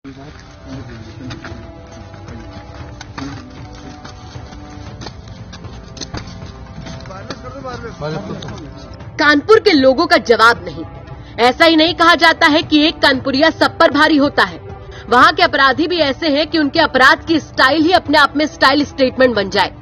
कानपुर के लोगों का जवाब नहीं। ऐसा ही नहीं कहा जाता है कि एक कानपुरिया सब पर भारी होता है। वहाँ के अपराधी भी ऐसे हैं कि उनके अपराध की स्टाइल ही अपने आप में स्टाइल स्टेटमेंट बन जाए।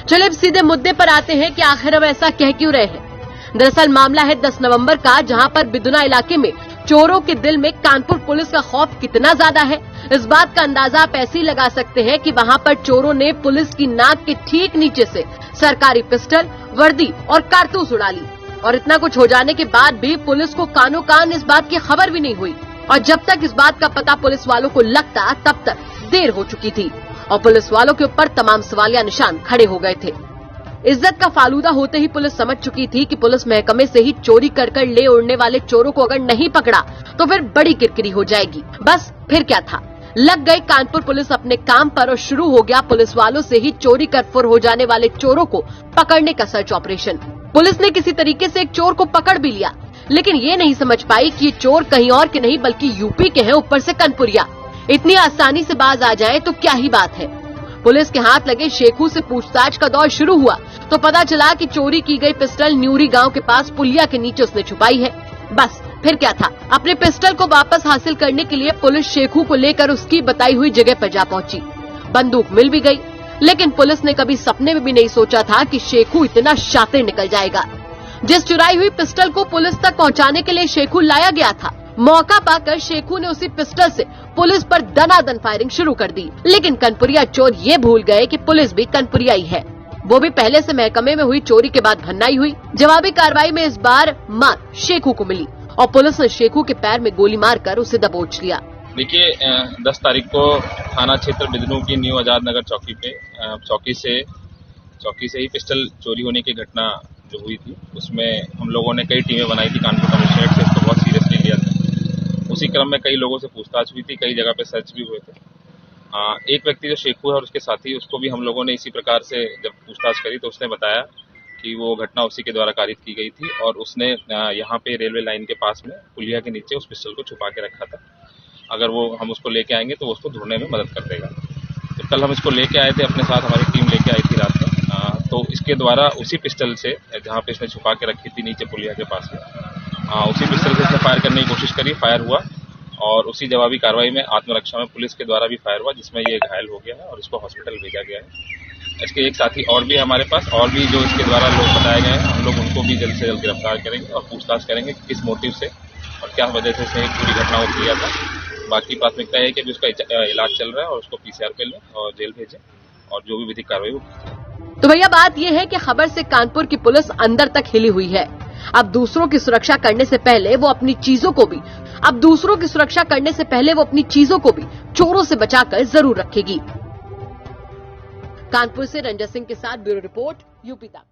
चलिए अब सीधे मुद्दे पर आते हैं कि आखिर अब ऐसा कह क्यों रहे हैं। दरअसल मामला है 10 नवंबर का, जहां पर बिदुना इलाके में चोरों के दिल में कानपुर पुलिस का खौफ कितना ज्यादा है, इस बात का अंदाजा आप ऐसे ही लगा सकते हैं कि वहां पर चोरों ने पुलिस की नाक के ठीक नीचे से सरकारी पिस्टल, वर्दी और कारतूस उड़ा ली। और इतना कुछ हो जाने के बाद भी पुलिस को कानो कान इस बात की खबर भी नहीं हुई। और जब तक इस बात का पता पुलिस वालों को लगता, तब तक देर हो चुकी थी और पुलिस वालों के ऊपर तमाम सवालिया निशान खड़े हो गए थे। इज्जत का फालूदा होते ही पुलिस समझ चुकी थी कि पुलिस महकमे से ही चोरी कर ले उड़ने वाले चोरों को अगर नहीं पकड़ा तो फिर बड़ी किरकिरी हो जाएगी। बस फिर क्या था, लग गई कानपुर पुलिस अपने काम पर और शुरू हो गया पुलिस वालों से ही चोरी कर फुर हो जाने वाले चोरों को पकड़ने का सर्च ऑपरेशन। पुलिस ने किसी तरीके से एक चोर को पकड़ भी लिया, लेकिन ये नहीं समझ पाई कि ये चोर कहीं और के नहीं बल्कि यूपी के हैं, ऊपर से कानपुरिया। इतनी आसानी से बाज आ जाए तो क्या ही बात है। पुलिस के हाथ लगे शेखू से पूछताछ का दौर शुरू हुआ तो पता चला कि चोरी की गई पिस्टल न्यूरी गांव के पास पुलिया के नीचे उसने छुपाई है। बस फिर क्या था, अपने पिस्टल को वापस हासिल करने के लिए पुलिस शेखू को लेकर उसकी बताई हुई जगह पर जा पहुंची। बंदूक मिल भी गई, लेकिन पुलिस ने कभी सपने में भी नहीं सोचा था कि शेखू इतना शातिर निकल जाएगा। जिस चुराई हुई पिस्टल को पुलिस तक पहुंचाने के लिए शेखू लाया गया था, मौका पाकर शेखू ने उसी पिस्टल से पुलिस पर दनादन फायरिंग शुरू कर दी। लेकिन कनपुरिया चोर ये भूल गए कि पुलिस भी कनपुरिया ही है। वो भी पहले से महकमे में हुई चोरी के बाद भन्नाई हुई। जवाबी कार्रवाई में इस बार मार शेखू को मिली और पुलिस ने शेखू के पैर में गोली मारकर उसे दबोच लिया। देखिए 10 तारीख को थाना क्षेत्र बिदनू की न्यू आजाद नगर चौकी पे चौकी से ही पिस्टल चोरी होने की घटना जो हुई थी, उसमें हम लोगों ने कई टीमें बनाई थी। कानपुर कमिश्नरेट से इसको बहुत सीरियसली लिया था। उसी क्रम में कई लोगों से पूछताछ हुई थी, कई जगह पे सर्च भी हुए थे। एक व्यक्ति जो शेखू है और उसके साथी, उसको भी हम लोगों ने इसी प्रकार से जब पूछताछ करी तो उसने बताया कि वो घटना उसी के द्वारा कारित की गई थी और उसने यहाँ पे रेलवे लाइन के पास में पुलिया के नीचे उस पिस्टल को छुपा के रखा था। अगर वो हम उसको लेके आएंगे तो वो उसको ढूंढने में मदद कर देगा। तो कल हम इसको लेके आए थे, अपने साथ हमारी टीम लेके आई थी रात में। तो इसके द्वारा उसी पिस्टल से, जहाँ पे इसने छुपा के रखी थी नीचे पुलिया के पास में, उसी पिस्टल से इसने फायर करने की कोशिश करी, फायर हुआ और उसी जवाबी कार्रवाई में आत्मरक्षा में पुलिस के द्वारा भी फायर हुआ, जिसमें ये घायल हो गया है और इसको हॉस्पिटल भेजा गया है। इसके एक साथी और भी हमारे पास, और भी जो इसके द्वारा लोग बताए गए हैं, हम लोग उनको भी जल्द से जल्द गिरफ्तार करेंगे और पूछताछ करेंगे किस मोटिव से और क्या वजह से इसने एक पूरी घटना को किया था। बाकी प्राथमिकता है कि उसका इलाज चल रहा है और उसको PCR पे लें और जेल भेजें और जो भी विधिक कार्रवाई हो। तो भैया बात यह है कि खबर से कानपुर की पुलिस अंदर तक हिली हुई है। अब दूसरों की सुरक्षा करने से पहले वो अपनी चीजों को भी चोरों से बचाकर जरूर रखेगी। कानपुर से रंजन सिंह के साथ ब्यूरो रिपोर्ट, यूपी तक।